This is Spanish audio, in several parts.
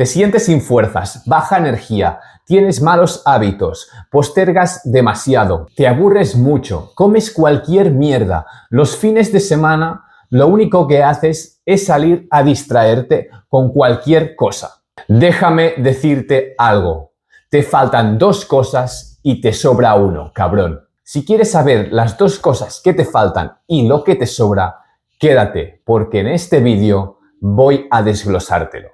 Te sientes sin fuerzas, baja energía, tienes malos hábitos, postergas demasiado, te aburres mucho, comes cualquier mierda. Los fines de semana lo único que haces es salir a distraerte con cualquier cosa. Déjame decirte algo. Te faltan dos cosas y te sobra uno, cabrón. Si quieres saber las dos cosas que te faltan y lo que te sobra, quédate, porque en este vídeo voy a desglosártelo.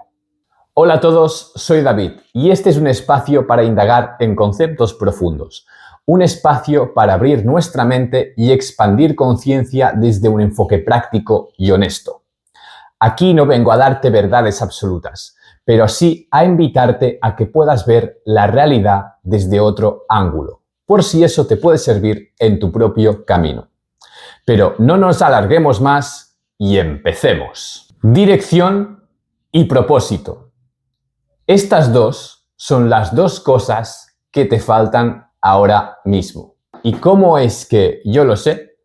Hola a todos, soy David y este es un espacio para indagar en conceptos profundos. Un espacio para abrir nuestra mente y expandir conciencia desde un enfoque práctico y honesto. Aquí no vengo a darte verdades absolutas, pero sí a invitarte a que puedas ver la realidad desde otro ángulo, por si eso te puede servir en tu propio camino. Pero no nos alarguemos más y empecemos. Dirección y propósito. Estas dos son las dos cosas que te faltan ahora mismo. ¿Y cómo es que yo lo sé?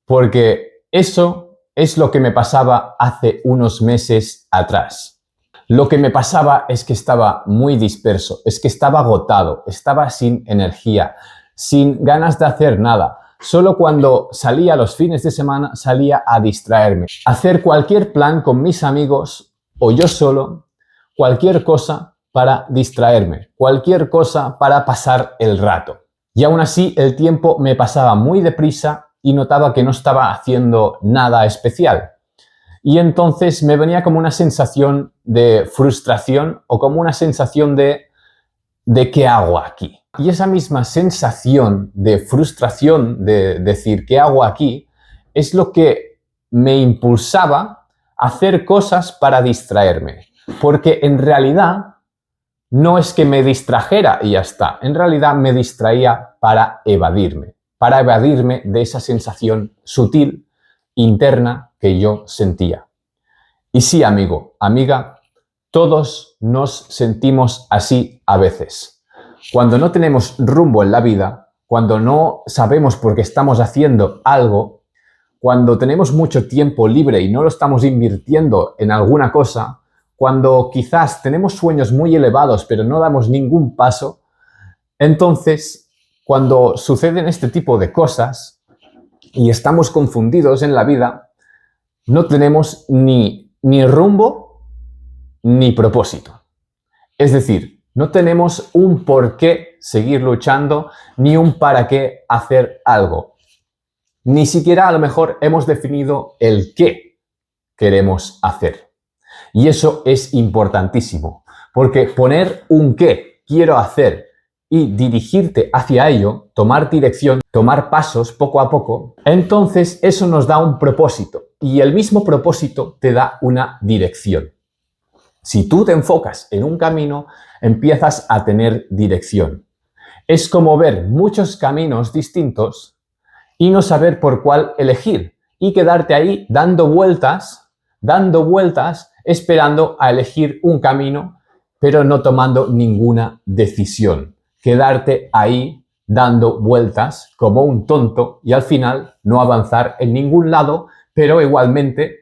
Porque eso es lo que me pasaba hace unos meses atrás. Lo que me pasaba es que estaba muy disperso, es que estaba agotado, estaba sin energía, sin ganas de hacer nada. Solo cuando salía los fines de semana salía a distraerme, a hacer cualquier plan con mis amigos o yo solo, cualquier cosa para distraerme, cualquier cosa para pasar el rato. Y aún así el tiempo me pasaba muy deprisa y notaba que no estaba haciendo nada especial. Y entonces me venía como una sensación de frustración o como una sensación de ¿qué hago aquí? Y esa misma sensación de frustración, de decir ¿qué hago aquí?, es lo que me impulsaba a hacer cosas para distraerme. Porque en realidad no es que me distrajera y ya está. En realidad me distraía para evadirme de esa sensación sutil, interna que yo sentía. Y sí, amigo, amiga, todos nos sentimos así a veces. Cuando no tenemos rumbo en la vida, cuando no sabemos por qué estamos haciendo algo, cuando tenemos mucho tiempo libre y no lo estamos invirtiendo en alguna cosa, cuando quizás tenemos sueños muy elevados pero no damos ningún paso, entonces cuando suceden este tipo de cosas y estamos confundidos en la vida, no tenemos ni rumbo ni propósito. Es decir, no tenemos un por qué seguir luchando ni un para qué hacer algo. Ni siquiera a lo mejor hemos definido el qué queremos hacer. Y eso es importantísimo, porque poner un qué quiero hacer y dirigirte hacia ello, tomar dirección, tomar pasos poco a poco, entonces eso nos da un propósito y el mismo propósito te da una dirección. Si tú te enfocas en un camino, empiezas a tener dirección. Es como ver muchos caminos distintos y no saber por cuál elegir y quedarte ahí dando vueltas, esperando a elegir un camino, pero no tomando ninguna decisión. Quedarte ahí dando vueltas como un tonto y al final no avanzar en ningún lado, pero igualmente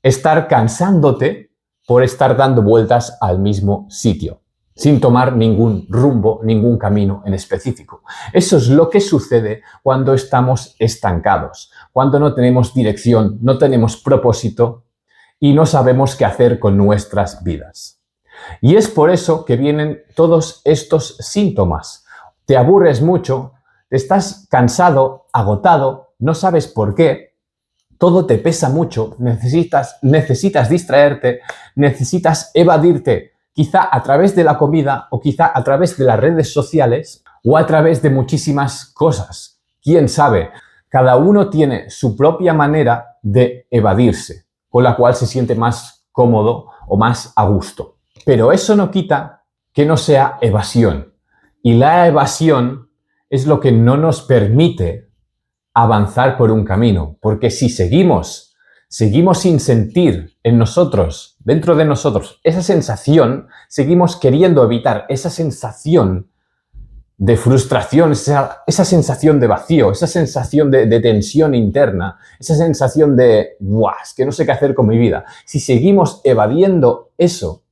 estar cansándote por estar dando vueltas al mismo sitio, sin tomar ningún rumbo, ningún camino en específico. Eso es lo que sucede cuando estamos estancados, cuando no tenemos dirección, no tenemos propósito y no sabemos qué hacer con nuestras vidas. Y es por eso que vienen todos estos síntomas. Te aburres mucho, estás cansado, agotado, no sabes por qué, todo te pesa mucho, necesitas distraerte, necesitas evadirte, quizá a través de la comida o quizá a través de las redes sociales o a través de muchísimas cosas. ¿Quién sabe? Cada uno tiene su propia manera de evadirse, con la cual se siente más cómodo o más a gusto. Pero eso no quita que no sea evasión. Y la evasión es lo que no nos permite avanzar por un camino. Porque si seguimos sin sentir en nosotros, dentro de nosotros, esa sensación, seguimos queriendo evitar esa sensación de frustración, esa sensación de vacío, esa sensación de tensión interna, esa sensación de ¡buah! Es que no sé qué hacer con mi vida. Si seguimos evadiendo eso,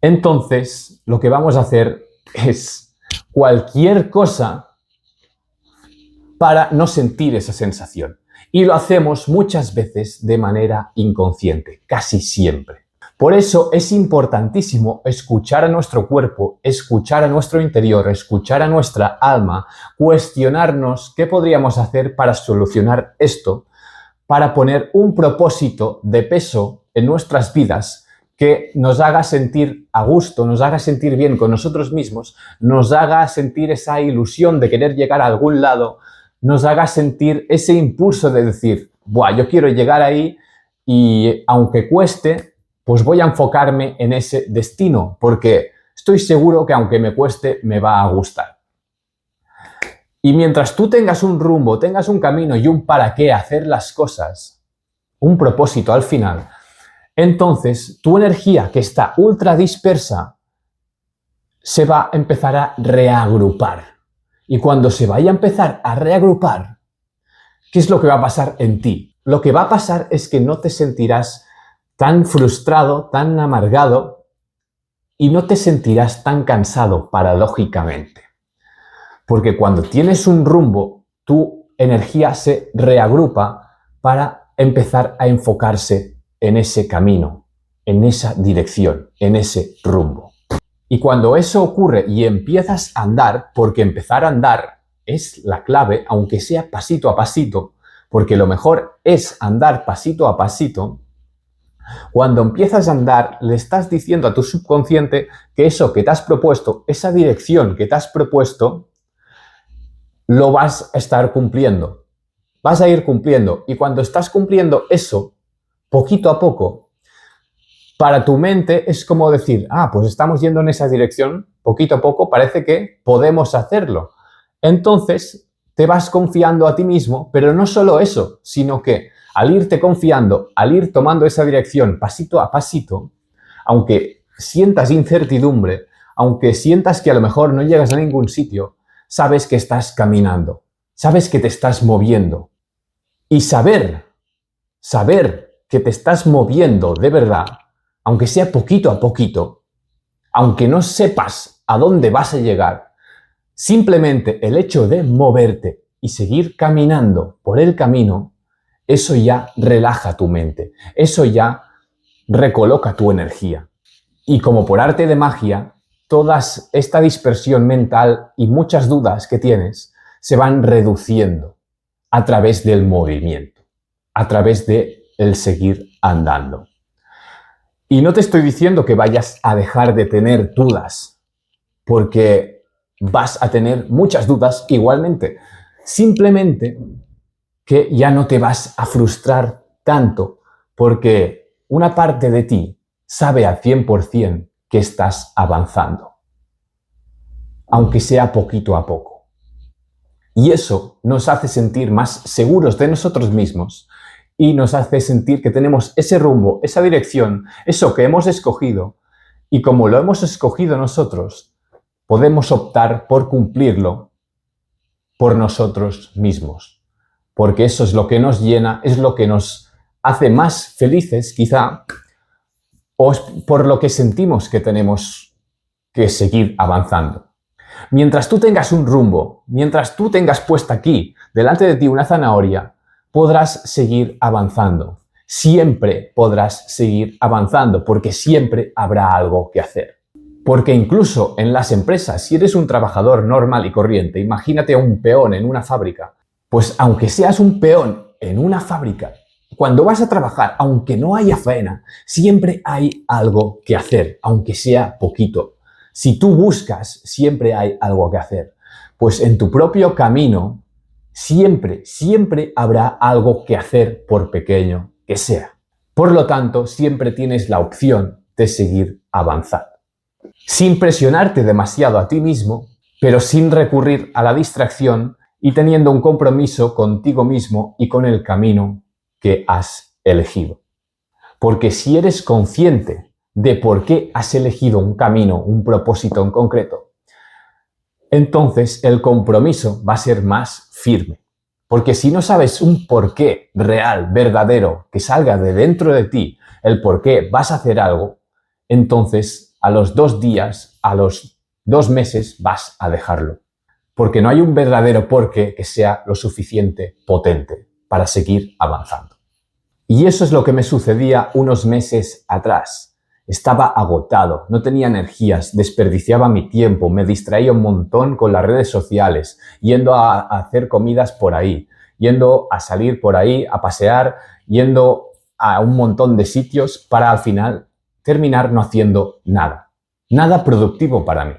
Entonces, lo que vamos a hacer es cualquier cosa para no sentir esa sensación. Y lo hacemos muchas veces de manera inconsciente, casi siempre. Por eso es importantísimo escuchar a nuestro cuerpo, escuchar a nuestro interior, escuchar a nuestra alma, cuestionarnos qué podríamos hacer para solucionar esto, para poner un propósito de peso en nuestras vidas que nos haga sentir a gusto, nos haga sentir bien con nosotros mismos, nos haga sentir esa ilusión de querer llegar a algún lado, nos haga sentir ese impulso de decir, buah, yo quiero llegar ahí y aunque cueste, pues voy a enfocarme en ese destino, porque estoy seguro que aunque me cueste, me va a gustar. Y mientras tú tengas un rumbo, tengas un camino y un para qué hacer las cosas, un propósito al final, entonces tu energía que está ultra dispersa se va a empezar a reagrupar. Y cuando se vaya a empezar a reagrupar, ¿qué es lo que va a pasar en ti? Lo que va a pasar es que no te sentirás tan frustrado, tan amargado y no te sentirás tan cansado, paradójicamente. Porque cuando tienes un rumbo, tu energía se reagrupa para empezar a enfocarse en ese camino, en esa dirección, en ese rumbo. Y cuando eso ocurre y empiezas a andar, porque empezar a andar es la clave, aunque sea pasito a pasito, porque lo mejor es andar pasito a pasito, cuando empiezas a andar le estás diciendo a tu subconsciente que eso que te has propuesto, esa dirección que te has propuesto, lo vas a estar cumpliendo. Vas a ir cumpliendo. Y cuando estás cumpliendo eso, poquito a poco, para tu mente es como decir, pues estamos yendo en esa dirección, poquito a poco, parece que podemos hacerlo. Entonces, te vas confiando a ti mismo, pero no solo eso, sino que al irte confiando, al ir tomando esa dirección pasito a pasito, aunque sientas incertidumbre, aunque sientas que a lo mejor no llegas a ningún sitio, sabes que estás caminando, sabes que te estás moviendo. Y saber que te estás moviendo de verdad, aunque sea poquito a poquito, aunque no sepas a dónde vas a llegar, simplemente el hecho de moverte y seguir caminando por el camino, eso ya relaja tu mente, eso ya recoloca tu energía. Y como por arte de magia, toda esta dispersión mental y muchas dudas que tienes se van reduciendo a través del movimiento, a través de el seguir andando. Y no te estoy diciendo que vayas a dejar de tener dudas, porque vas a tener muchas dudas igualmente. Simplemente que ya no te vas a frustrar tanto, porque una parte de ti sabe al 100% que estás avanzando, aunque sea poquito a poco. Y eso nos hace sentir más seguros de nosotros mismos y nos hace sentir que tenemos ese rumbo, esa dirección, eso que hemos escogido. Y como lo hemos escogido nosotros, podemos optar por cumplirlo por nosotros mismos. Porque eso es lo que nos llena, es lo que nos hace más felices, quizá, o es por lo que sentimos que tenemos que seguir avanzando. Mientras tú tengas un rumbo, mientras tú tengas puesta aquí, delante de ti, una zanahoria, podrás seguir avanzando. Siempre podrás seguir avanzando, porque siempre habrá algo que hacer. Porque incluso en las empresas, si eres un trabajador normal y corriente, imagínate a un peón en una fábrica, pues aunque seas un peón en una fábrica, cuando vas a trabajar, aunque no haya faena, siempre hay algo que hacer, aunque sea poquito. Si tú buscas, siempre hay algo que hacer. Pues en tu propio camino, siempre habrá algo que hacer, por pequeño que sea. Por lo tanto, siempre tienes la opción de seguir avanzando. Sin presionarte demasiado a ti mismo, pero sin recurrir a la distracción y teniendo un compromiso contigo mismo y con el camino que has elegido. Porque si eres consciente de por qué has elegido un camino, un propósito en concreto, entonces el compromiso va a ser más firme. Porque si no sabes un porqué real, verdadero, que salga de dentro de ti, el por qué vas a hacer algo, entonces a los 2 días, a los 2 meses vas a dejarlo. Porque no hay un verdadero porqué que sea lo suficiente potente para seguir avanzando. Y eso es lo que me sucedía unos meses atrás. Estaba agotado, no tenía energías, desperdiciaba mi tiempo, me distraía un montón con las redes sociales, yendo a hacer comidas por ahí, yendo a salir por ahí, a pasear, yendo a un montón de sitios para al final terminar no haciendo nada. Nada productivo para mí.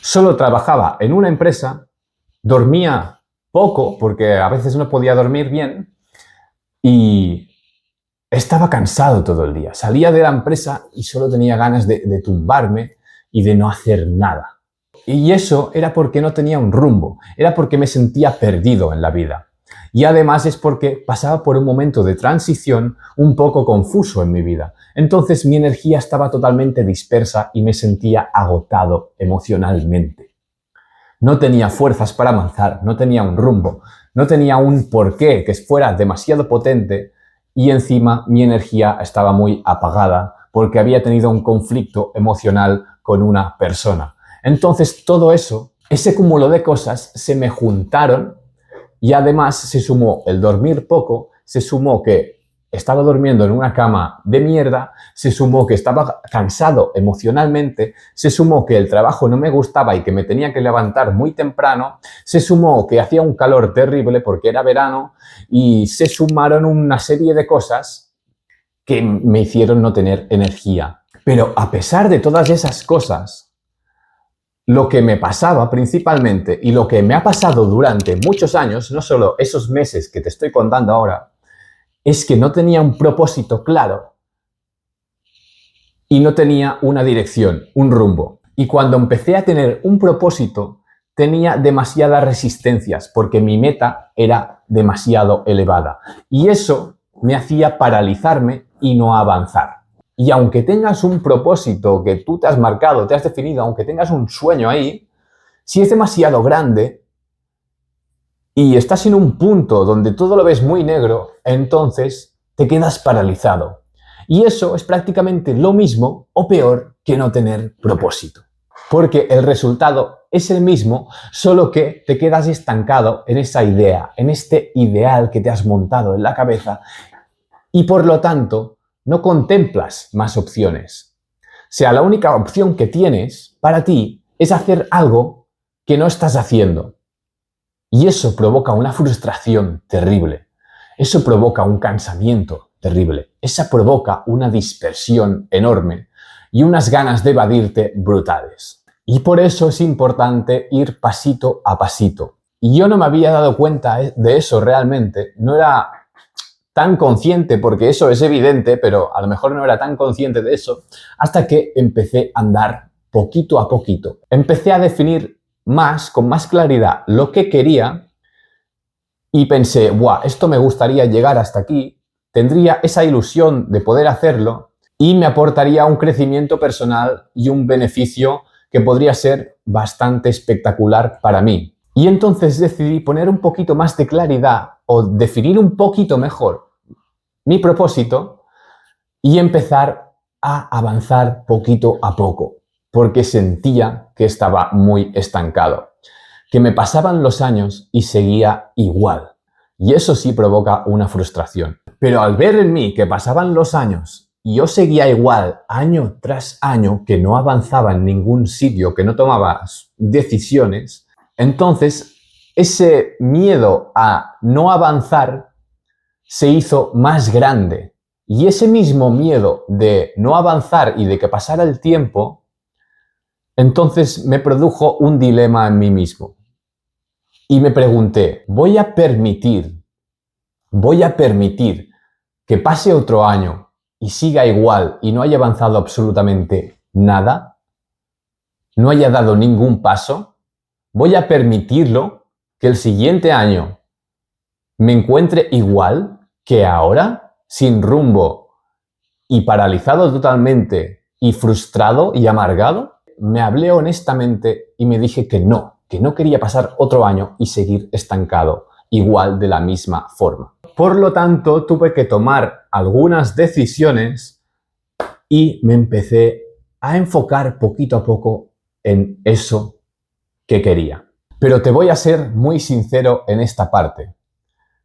Solo trabajaba en una empresa, dormía poco porque a veces no podía dormir bien y estaba cansado todo el día. Salía de la empresa y solo tenía ganas de tumbarme y de no hacer nada. Y eso era porque no tenía un rumbo, era porque me sentía perdido en la vida. Y además es porque pasaba por un momento de transición un poco confuso en mi vida. Entonces mi energía estaba totalmente dispersa y me sentía agotado emocionalmente. No tenía fuerzas para avanzar, no tenía un rumbo, no tenía un porqué que fuera demasiado potente y encima mi energía estaba muy apagada porque había tenido un conflicto emocional con una persona. Entonces todo eso, ese cúmulo de cosas se me juntaron y además se sumó el dormir poco, se sumó que estaba durmiendo en una cama de mierda, se sumó que estaba cansado emocionalmente, se sumó que el trabajo no me gustaba y que me tenía que levantar muy temprano, se sumó que hacía un calor terrible porque era verano y se sumaron una serie de cosas que me hicieron no tener energía. Pero a pesar de todas esas cosas, lo que me pasaba principalmente y lo que me ha pasado durante muchos años, no solo esos meses que te estoy contando ahora, es que no tenía un propósito claro y no tenía una dirección, un rumbo. Y cuando empecé a tener un propósito, tenía demasiadas resistencias porque mi meta era demasiado elevada. Y eso me hacía paralizarme y no avanzar. Y aunque tengas un propósito que tú te has marcado, te has definido, aunque tengas un sueño ahí, si es demasiado grande y estás en un punto donde todo lo ves muy negro, entonces te quedas paralizado. Y eso es prácticamente lo mismo o peor que no tener propósito. Porque el resultado es el mismo, solo que te quedas estancado en esa idea, en este ideal que te has montado en la cabeza y por lo tanto no contemplas más opciones. O sea, la única opción que tienes para ti es hacer algo que no estás haciendo. Y eso provoca una frustración terrible. Eso provoca un cansamiento terrible. Eso provoca una dispersión enorme y unas ganas de evadirte brutales. Y por eso es importante ir pasito a pasito. Y yo no me había dado cuenta de eso realmente. No era tan consciente, porque eso es evidente, pero a lo mejor no era tan consciente de eso, hasta que empecé a andar poquito a poquito. Empecé a definir con más claridad lo que quería y pensé, ¡buah! Esto me gustaría llegar hasta aquí, tendría esa ilusión de poder hacerlo y me aportaría un crecimiento personal y un beneficio que podría ser bastante espectacular para mí. Y entonces decidí poner un poquito más de claridad o definir un poquito mejor mi propósito y empezar a avanzar poquito a poco, porque sentía que estaba muy estancado, que me pasaban los años y seguía igual. Y eso sí provoca una frustración. Pero al ver en mí que pasaban los años y yo seguía igual año tras año, que no avanzaba en ningún sitio, que no tomaba decisiones, entonces ese miedo a no avanzar se hizo más grande. Y ese mismo miedo de no avanzar y de que pasara el tiempo, entonces me produjo un dilema en mí mismo. Y me pregunté, ¿voy a permitir que pase otro año y siga igual y no haya avanzado absolutamente nada? ¿No haya dado ningún paso? ¿Voy a permitirlo que el siguiente año me encuentre igual que ahora, sin rumbo y paralizado totalmente y frustrado y amargado? Me hablé honestamente y me dije que no quería pasar otro año y seguir estancado, igual de la misma forma. Por lo tanto, tuve que tomar algunas decisiones y me empecé a enfocar poquito a poco en eso que quería. Pero te voy a ser muy sincero en esta parte.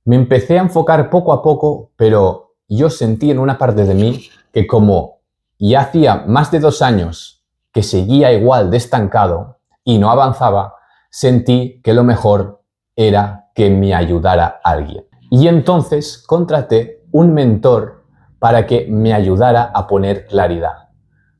Me empecé a enfocar poco a poco, pero yo sentí en una parte de mí que como ya hacía más de 2 años que seguía igual de estancado y no avanzaba, sentí que lo mejor era que me ayudara alguien. Y entonces contraté un mentor para que me ayudara a poner claridad.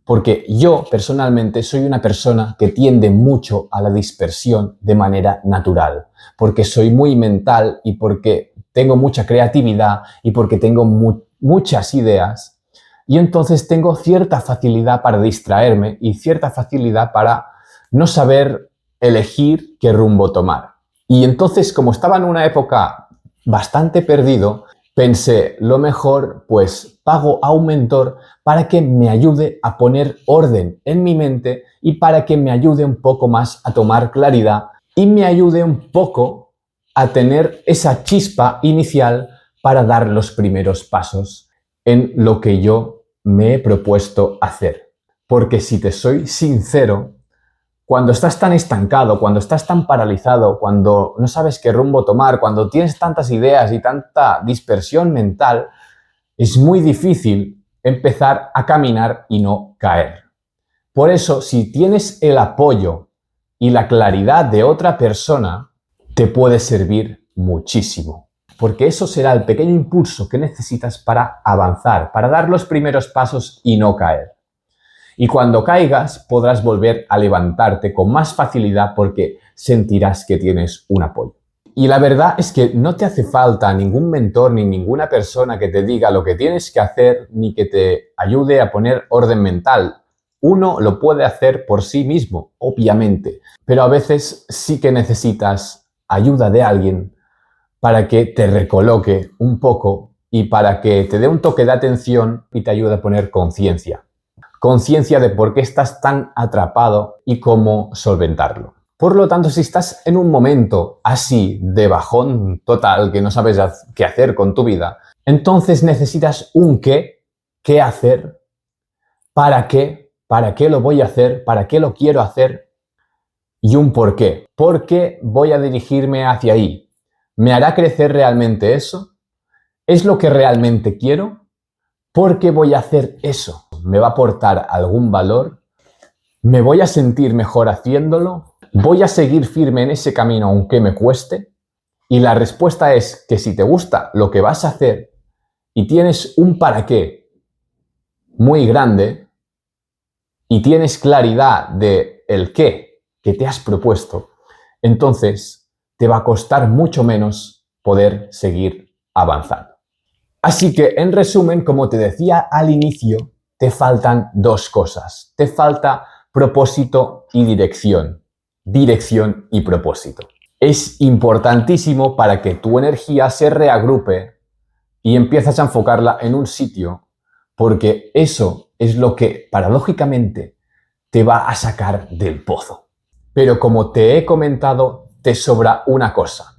Porque yo personalmente soy una persona que tiende mucho a la dispersión de manera natural. Porque soy muy mental y porque tengo mucha creatividad y porque tengo muchas ideas. Y entonces tengo cierta facilidad para distraerme y cierta facilidad para no saber elegir qué rumbo tomar. Y entonces, como estaba en una época bastante perdido, pensé, lo mejor, pues pago a un mentor para que me ayude a poner orden en mi mente y para que me ayude un poco más a tomar claridad y me ayude un poco a tener esa chispa inicial para dar los primeros pasos en lo que yo me he propuesto hacer. Porque si te soy sincero, cuando estás tan estancado, cuando estás tan paralizado, cuando no sabes qué rumbo tomar, cuando tienes tantas ideas y tanta dispersión mental, es muy difícil empezar a caminar y no caer. Por eso, si tienes el apoyo y la claridad de otra persona, te puede servir muchísimo. Porque eso será el pequeño impulso que necesitas para avanzar, para dar los primeros pasos y no caer. Y cuando caigas podrás volver a levantarte con más facilidad porque sentirás que tienes un apoyo. Y la verdad es que no te hace falta ningún mentor ni ninguna persona que te diga lo que tienes que hacer ni que te ayude a poner orden mental. Uno lo puede hacer por sí mismo, obviamente, pero a veces sí que necesitas ayuda de alguien para que te recoloque un poco y para que te dé un toque de atención y te ayude a poner conciencia. Conciencia de por qué estás tan atrapado y cómo solventarlo. Por lo tanto, si estás en un momento así de bajón total, que no sabes qué hacer con tu vida, entonces necesitas un qué hacer, para qué lo voy a hacer, para qué lo quiero hacer y un por qué. ¿Por qué voy a dirigirme hacia ahí? ¿Me hará crecer realmente eso? ¿Es lo que realmente quiero? ¿Por qué voy a hacer eso? ¿Me va a aportar algún valor? ¿Me voy a sentir mejor haciéndolo? ¿Voy a seguir firme en ese camino aunque me cueste? Y la respuesta es que si te gusta lo que vas a hacer y tienes un para qué muy grande y tienes claridad de el qué que te has propuesto, entonces te va a costar mucho menos poder seguir avanzando. Así que, en resumen, como te decía al inicio, te faltan 2 cosas. Te falta propósito y dirección. Dirección y propósito. Es importantísimo para que tu energía se reagrupe y empieces a enfocarla en un sitio, porque eso es lo que, paradójicamente, te va a sacar del pozo. Pero como te he comentado, te sobra una cosa.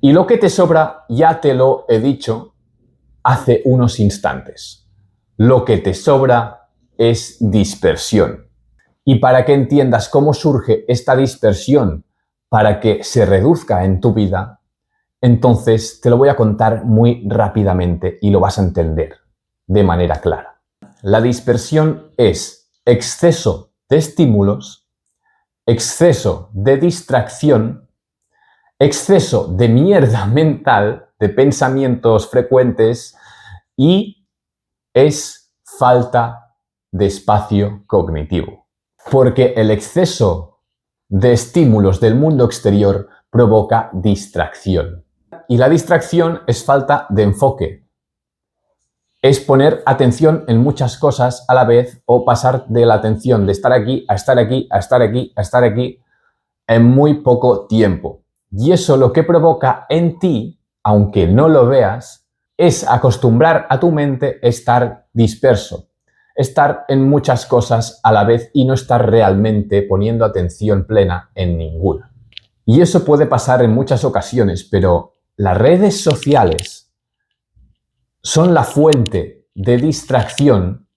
Y lo que te sobra ya te lo he dicho hace unos instantes. Lo que te sobra es dispersión. Y para que entiendas cómo surge esta dispersión, para que se reduzca en tu vida, entonces te lo voy a contar muy rápidamente y lo vas a entender de manera clara. La dispersión es exceso de estímulos, exceso de distracción, exceso de mierda mental, de pensamientos frecuentes y es falta de espacio cognitivo. Porque el exceso de estímulos del mundo exterior provoca distracción. Y la distracción es falta de enfoque. Es poner atención en muchas cosas a la vez o pasar de la atención de estar aquí a estar aquí, a estar aquí, a estar aquí en muy poco tiempo. Y eso lo que provoca en ti, aunque no lo veas, es acostumbrar a tu mente a estar disperso, estar en muchas cosas a la vez y no estar realmente poniendo atención plena en ninguna. Y eso puede pasar en muchas ocasiones, pero las redes sociales son la fuente de distracción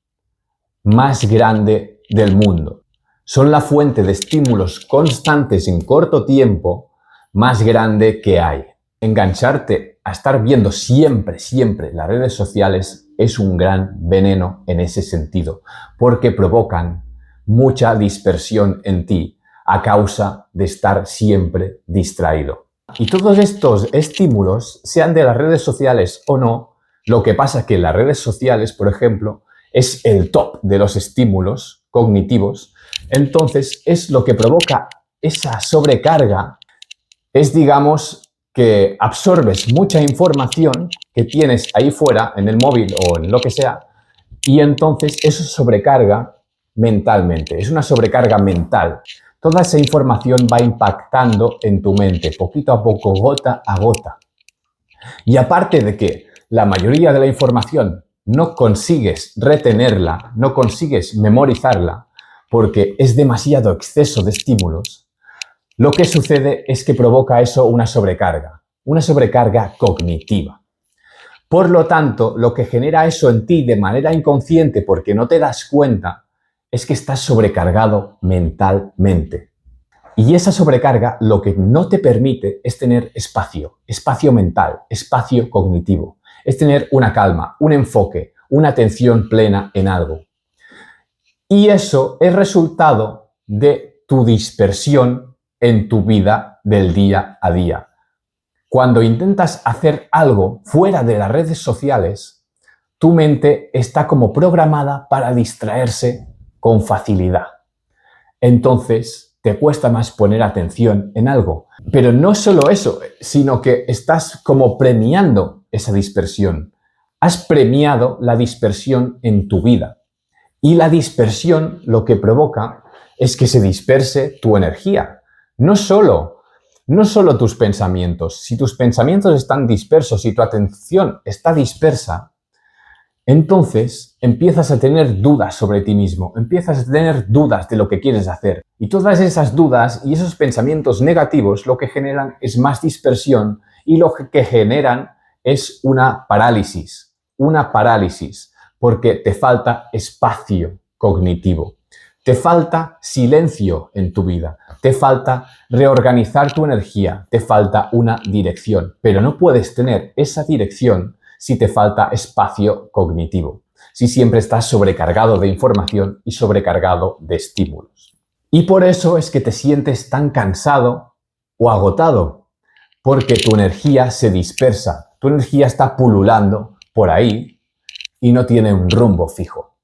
más grande del mundo. Son la fuente de estímulos constantes en corto tiempo más grande que hay. Engancharte a estar viendo siempre las redes sociales es un gran veneno en ese sentido, porque provocan mucha dispersión en ti a causa de estar siempre distraído. Y todos estos estímulos, sean de las redes sociales o no, lo que pasa es que las redes sociales, por ejemplo, es el top de los estímulos cognitivos, entonces es lo que provoca esa sobrecarga, es digamos que absorbes mucha información que tienes ahí fuera en el móvil o en lo que sea y entonces eso sobrecarga mentalmente, es una sobrecarga mental. Toda esa información va impactando en tu mente, poquito a poco, gota a gota. Y aparte de que la mayoría de la información no consigues retenerla, no consigues memorizarla, porque es demasiado exceso de estímulos, lo que sucede es que provoca eso una sobrecarga cognitiva. Por lo tanto, lo que genera eso en ti de manera inconsciente, porque no te das cuenta, es que estás sobrecargado mentalmente. Y esa sobrecarga lo que no te permite es tener espacio mental, espacio cognitivo. Es tener una calma, un enfoque, una atención plena en algo. Y eso es resultado de tu dispersión en tu vida del día a día. Cuando intentas hacer algo fuera de las redes sociales, tu mente está como programada para distraerse con facilidad. Entonces, te cuesta más poner atención en algo. Pero no solo eso, sino que estás como premiando esa dispersión. Has premiado la dispersión en tu vida. Y la dispersión lo que provoca es que se disperse tu energía. No solo tus pensamientos. Si tus pensamientos están dispersos, si tu atención está dispersa, entonces empiezas a tener dudas sobre ti mismo, empiezas a tener dudas de lo que quieres hacer. Y todas esas dudas y esos pensamientos negativos lo que generan es más dispersión y lo que generan es una parálisis, porque te falta espacio cognitivo, te falta silencio en tu vida, te falta reorganizar tu energía, te falta una dirección, pero no puedes tener esa dirección si te falta espacio cognitivo, si siempre estás sobrecargado de información y sobrecargado de estímulos. Y por eso es que te sientes tan cansado o agotado, porque tu energía se dispersa, tu energía está pululando por ahí y no tiene un rumbo fijo,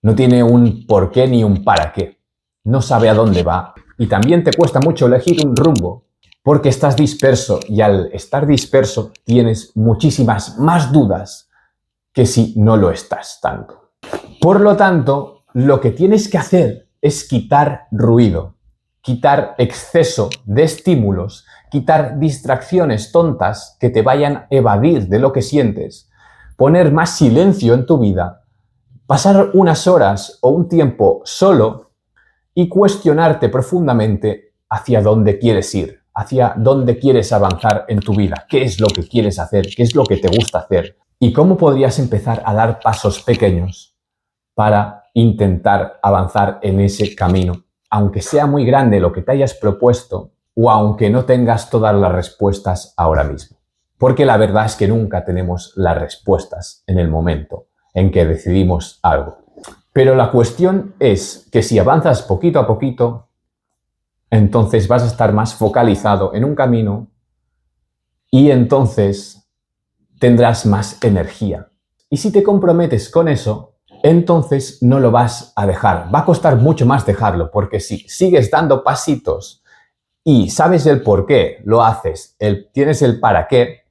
no tiene un por qué ni un para qué, no sabe a dónde va y también te cuesta mucho elegir un rumbo porque estás disperso y al estar disperso tienes muchísimas más dudas que si no lo estás tanto. Por lo tanto, lo que tienes que hacer es quitar ruido, quitar exceso de estímulos, quitar distracciones tontas que te vayan a evadir de lo que sientes, poner más silencio en tu vida, pasar unas horas o un tiempo solo y cuestionarte profundamente hacia dónde quieres ir, hacia dónde quieres avanzar en tu vida, qué es lo que quieres hacer, qué es lo que te gusta hacer y cómo podrías empezar a dar pasos pequeños para intentar avanzar en ese camino, aunque sea muy grande lo que te hayas propuesto o aunque no tengas todas las respuestas ahora mismo. Porque la verdad es que nunca tenemos las respuestas en el momento en que decidimos algo. Pero la cuestión es que si avanzas poquito a poquito, entonces vas a estar más focalizado en un camino y entonces tendrás más energía. Y si te comprometes con eso, entonces no lo vas a dejar. Va a costar mucho más dejarlo, porque si sigues dando pasitos y sabes el por qué lo haces, tienes el para qué,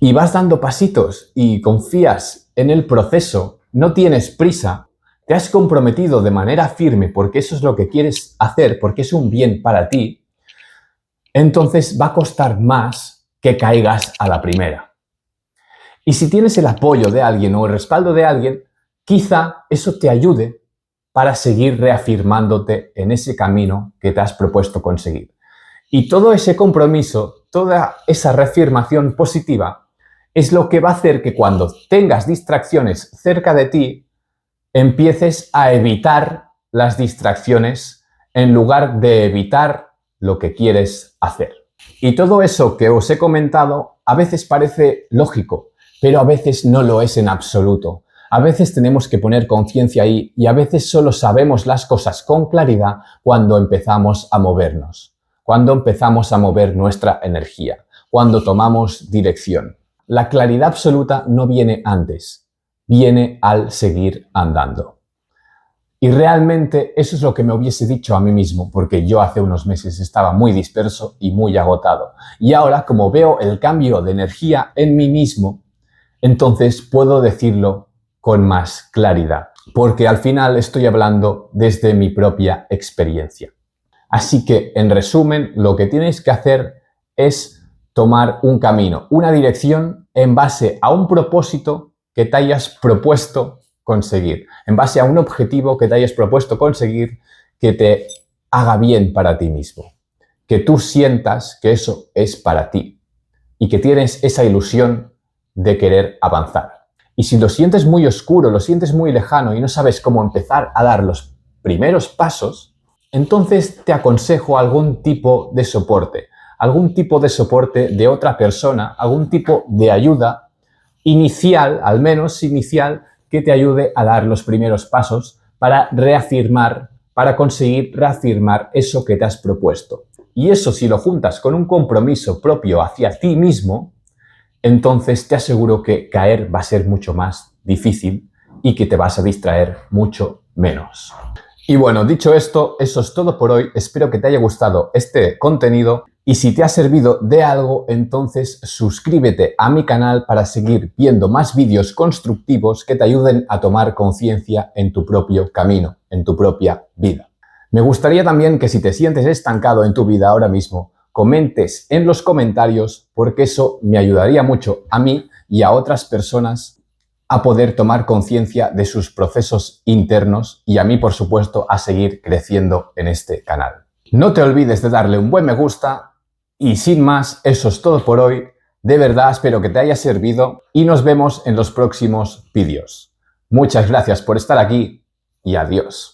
y vas dando pasitos y confías en el proceso, no tienes prisa, te has comprometido de manera firme porque eso es lo que quieres hacer, porque es un bien para ti, entonces va a costar más que caigas a la primera. Y si tienes el apoyo de alguien o el respaldo de alguien, quizá eso te ayude para seguir reafirmándote en ese camino que te has propuesto conseguir. Y todo ese compromiso, toda esa reafirmación positiva, es lo que va a hacer que cuando tengas distracciones cerca de ti, empieces a evitar las distracciones en lugar de evitar lo que quieres hacer. Y todo eso que os he comentado a veces parece lógico, pero a veces no lo es en absoluto. A veces tenemos que poner conciencia ahí y a veces solo sabemos las cosas con claridad cuando empezamos a movernos, cuando empezamos a mover nuestra energía, cuando tomamos dirección. La claridad absoluta no viene antes, viene al seguir andando. Y realmente eso es lo que me hubiese dicho a mí mismo, porque yo hace unos meses estaba muy disperso y muy agotado. Y ahora, como veo el cambio de energía en mí mismo, entonces puedo decirlo con más claridad, porque al final estoy hablando desde mi propia experiencia. Así que, en resumen, lo que tienes que hacer es tomar un camino, una dirección en base a un propósito que te hayas propuesto conseguir, en base a un objetivo que te hayas propuesto conseguir que te haga bien para ti mismo, que tú sientas que eso es para ti y que tienes esa ilusión de querer avanzar. Y si lo sientes muy oscuro, lo sientes muy lejano y no sabes cómo empezar a dar los primeros pasos, entonces te aconsejo algún tipo de soporte de otra persona, algún tipo de ayuda inicial, al menos inicial, que te ayude a dar los primeros pasos para reafirmar, para conseguir reafirmar eso que te has propuesto. Y eso, si lo juntas con un compromiso propio hacia ti mismo, entonces te aseguro que caer va a ser mucho más difícil y que te vas a distraer mucho menos. Y bueno, dicho esto, eso es todo por hoy. Espero que te haya gustado este contenido y si te ha servido de algo, entonces suscríbete a mi canal para seguir viendo más vídeos constructivos que te ayuden a tomar conciencia en tu propio camino, en tu propia vida. Me gustaría también que si te sientes estancado en tu vida ahora mismo, comentes en los comentarios porque eso me ayudaría mucho a mí y a otras personas a poder tomar conciencia de sus procesos internos y a mí, por supuesto, a seguir creciendo en este canal. No te olvides de darle un buen me gusta y sin más, eso es todo por hoy. De verdad espero que te haya servido y nos vemos en los próximos vídeos. Muchas gracias por estar aquí y adiós.